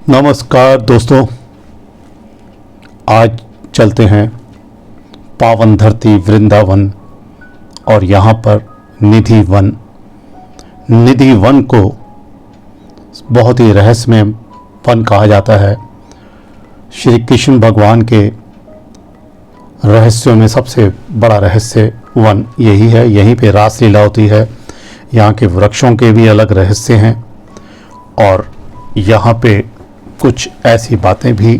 नमस्कार दोस्तों, आज चलते हैं पावन धरती वृंदावन और यहाँ पर निधि वन। निधि वन को बहुत ही रहस्यमय वन कहा जाता है। श्री कृष्ण भगवान के रहस्यों में सबसे बड़ा रहस्य वन यही है। यहीं पे रासलीला होती है। यहाँ के वृक्षों के भी अलग रहस्य हैं और यहाँ पे कुछ ऐसी बातें भी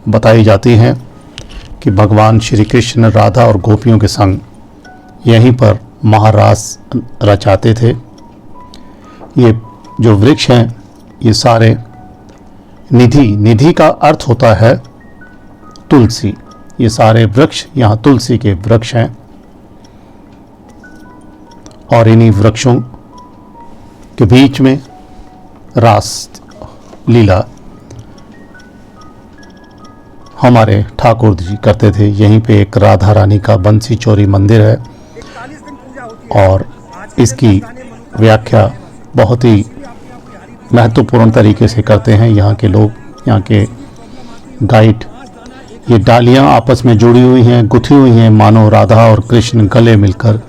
बताई जाती हैं कि भगवान श्री कृष्ण राधा और गोपियों के संग यहीं पर महारास रचाते थे। ये जो वृक्ष हैं ये सारे निधि का अर्थ होता है तुलसी। ये सारे वृक्ष यहाँ तुलसी के वृक्ष हैं और इन्हीं वृक्षों के बीच में रास लीला हमारे ठाकुर जी करते थे। यहीं पे एक राधा रानी का बंसी चोरी मंदिर है और इसकी व्याख्या बहुत ही महत्वपूर्ण तरीके से करते हैं यहाँ के लोग, यहाँ के गाइड। ये डालियाँ आपस में जुड़ी हुई हैं, गुथी हुई हैं, मानो राधा और कृष्ण गले मिलकर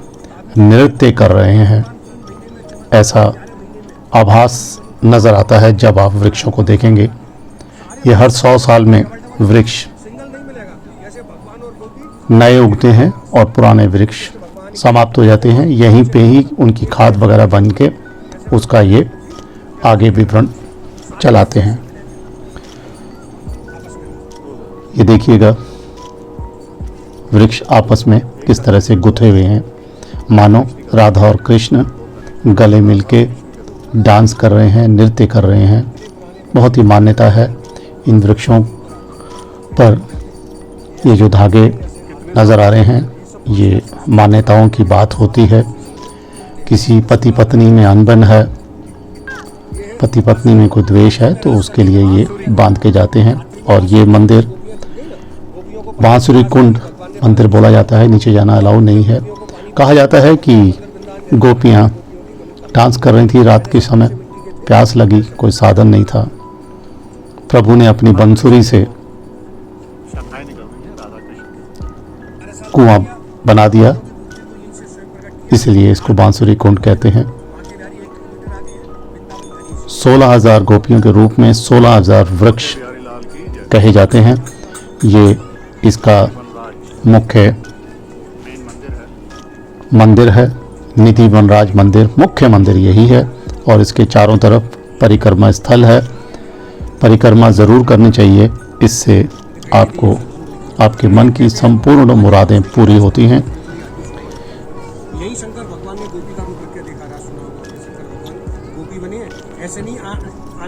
नृत्य कर रहे हैं, ऐसा आभास नज़र आता है जब आप वृक्षों को देखेंगे। ये हर 100 साल में वृक्ष नए उगते हैं और पुराने वृक्ष समाप्त हो जाते हैं। यहीं पे ही उनकी खाद वगैरह बन के उसका ये आगे विवरण चलाते हैं। ये देखिएगा वृक्ष आपस में किस तरह से गुथे हुए हैं, मानो राधा और कृष्ण गले मिलके डांस कर रहे हैं, नृत्य कर रहे हैं। बहुत ही मान्यता है इन वृक्षों पर। ये जो धागे नज़र आ रहे हैं ये मान्यताओं की बात होती है। किसी पति पत्नी में अनबन है, पति पत्नी में कोई द्वेष है तो उसके लिए ये बांध के जाते हैं। और ये मंदिर बांसुरी कुंड मंदिर बोला जाता है, नीचे जाना अलाउ नहीं है। कहा जाता है कि गोपियाँ डांस कर रही थी रात के समय, प्यास लगी, कोई साधन नहीं था, प्रभु ने अपनी बंसुरी से कुआं बना दिया, इसलिए इसको बांसुरी कुंड कहते हैं। 16,000 गोपियों के रूप में 16,000 वृक्ष कहे जाते हैं। ये इसका मुख्य मंदिर है, निधि वनराज मंदिर। मुख्य मंदिर यही है और इसके चारों तरफ परिक्रमा स्थल है। परिक्रमा ज़रूर करनी चाहिए, इससे आपको आपके मन की संपूर्ण मुरादें पूरी होती हैं। यही शंकर भगवान ने गोपी का रूप करके देखा, सुना होगा। शंकर भगवान गोपी बने, ऐसे नहीं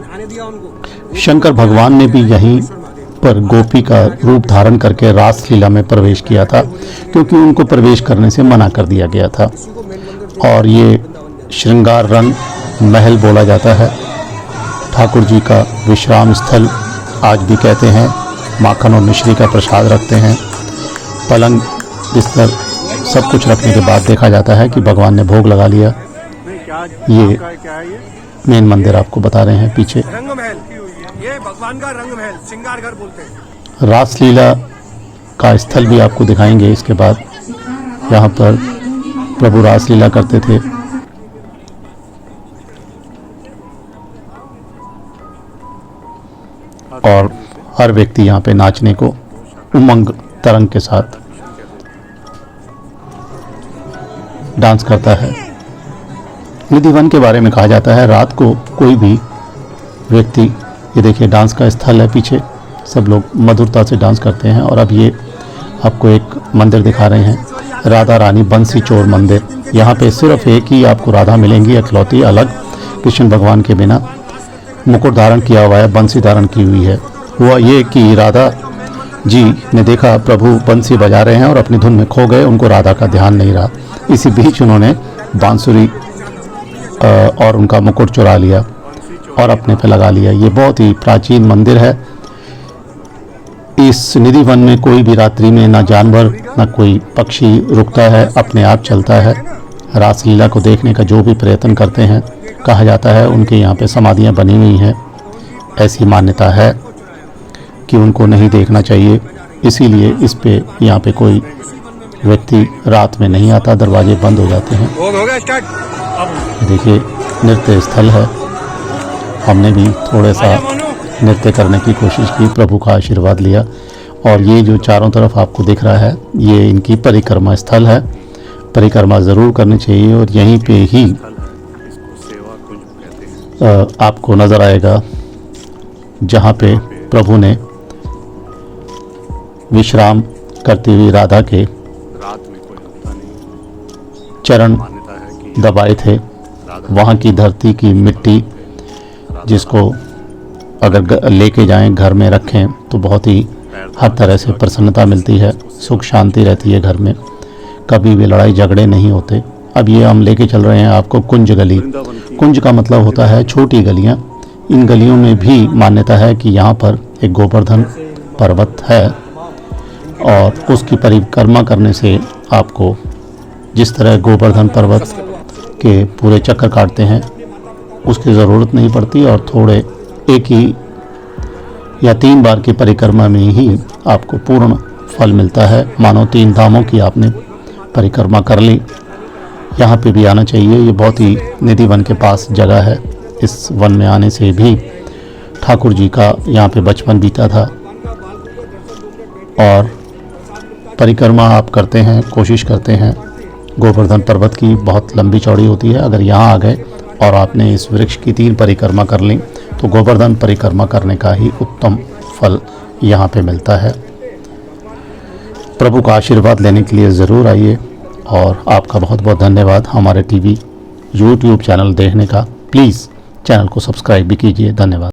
आने दिया उनको। शंकर भगवान ने भी यहीं पर गोपी का रूप धारण करके रास लीला में प्रवेश किया था, क्योंकि उनको प्रवेश करने से मना कर दिया गया था। और ये श्रृंगार रंग महल बोला जाता है। ठाकुर जी का विश्राम स्थल आज भी कहते हैं। माखन और मिश्री का प्रसाद रखते हैं। पलंग बिस्तर सब कुछ रखने के बाद देखा जाता है कि भगवान ने भोग लगा लिया। ये मेन मंदिर आपको बता रहे हैं पीछे। रंग महल, ये भगवान का रंग महल, श्रृंगार घर बोलते हैं। रासलीला का स्थल भी आपको दिखाएंगे इसके बाद। यहाँ पर प्रभु रासलीला करते थे। और हर व्यक्ति यहाँ पे नाचने को उमंग तरंग के साथ डांस करता है। निधि वन के बारे में कहा जाता है रात को कोई भी व्यक्ति, ये देखिए डांस का स्थल है पीछे, सब लोग मधुरता से डांस करते हैं। और अब ये आपको एक मंदिर दिखा रहे हैं, राधा रानी बंसी चोर मंदिर। यहाँ पे सिर्फ एक ही आपको राधा मिलेंगी, इकलौती, अलग, कृष्ण भगवान के बिना। मुकुट धारण किया हुआ है, बंसी धारण की हुई है। हुआ ये कि राधा जी ने देखा प्रभु बंसी बजा रहे हैं और अपनी धुन में खो गए, उनको राधा का ध्यान नहीं रहा। इसी बीच उन्होंने बांसुरी और उनका मुकुट चुरा लिया और अपने पे लगा लिया। ये बहुत ही प्राचीन मंदिर है। इस निधि वन में कोई भी रात्रि में ना जानवर ना कोई पक्षी रुकता है, अपने आप चलता है। रासलीला को देखने का जो भी प्रयत्न करते हैं, कहा जाता है उनके यहाँ पे समाधियाँ बनी हुई हैं। ऐसी मान्यता है कि उनको नहीं देखना चाहिए, इसीलिए इस पे यहाँ पे कोई व्यक्ति रात में नहीं आता, दरवाजे बंद हो जाते हैं। हो गया स्टार्ट। देखिए नृत्य स्थल है, हमने भी थोड़ा सा नृत्य करने की कोशिश की, प्रभु का आशीर्वाद लिया। और ये जो चारों तरफ आपको दिख रहा है, ये इनकी परिक्रमा स्थल है, परिक्रमा ज़रूर करनी चाहिए। और यहीं पे ही आपको नज़र आएगा जहाँ पे प्रभु ने विश्राम करती हुई राधा के चरण दबाए थे। वहाँ की धरती की मिट्टी जिसको अगर लेके जाएं, घर में रखें तो बहुत ही हर तरह से प्रसन्नता मिलती है, सुख शांति रहती है घर में, कभी भी लड़ाई झगड़े नहीं होते। अब ये हम लेके चल रहे हैं आपको कुंज गली। कुंज का मतलब होता है छोटी गलियां। इन गलियों में भी मान्यता है कि यहाँ पर एक गोवर्धन पर्वत है और उसकी परिक्रमा करने से आपको जिस तरह गोवर्धन पर्वत के पूरे चक्कर काटते हैं उसकी ज़रूरत नहीं पड़ती, और थोड़े एक ही या 3 बार की परिक्रमा में ही आपको पूर्ण फल मिलता है, मानो 3 धामों की आपने परिक्रमा कर ली। यहाँ पे भी आना चाहिए, ये बहुत ही निधि वन के पास जगह है। इस वन में आने से भी ठाकुर जी का यहाँ पे बचपन बीता था। और परिक्रमा आप करते हैं, कोशिश करते हैं, गोवर्धन पर्वत की बहुत लंबी चौड़ी होती है। अगर यहाँ आ गए और आपने इस वृक्ष की 3 परिक्रमा कर ली तो गोवर्धन परिक्रमा करने का ही उत्तम फल यहाँ पे मिलता है। प्रभु का आशीर्वाद लेने के लिए ज़रूर आइए। और आपका बहुत बहुत धन्यवाद हमारे टीवी YouTube चैनल देखने का। प्लीज़ चैनल को सब्सक्राइब भी कीजिए। धन्यवाद।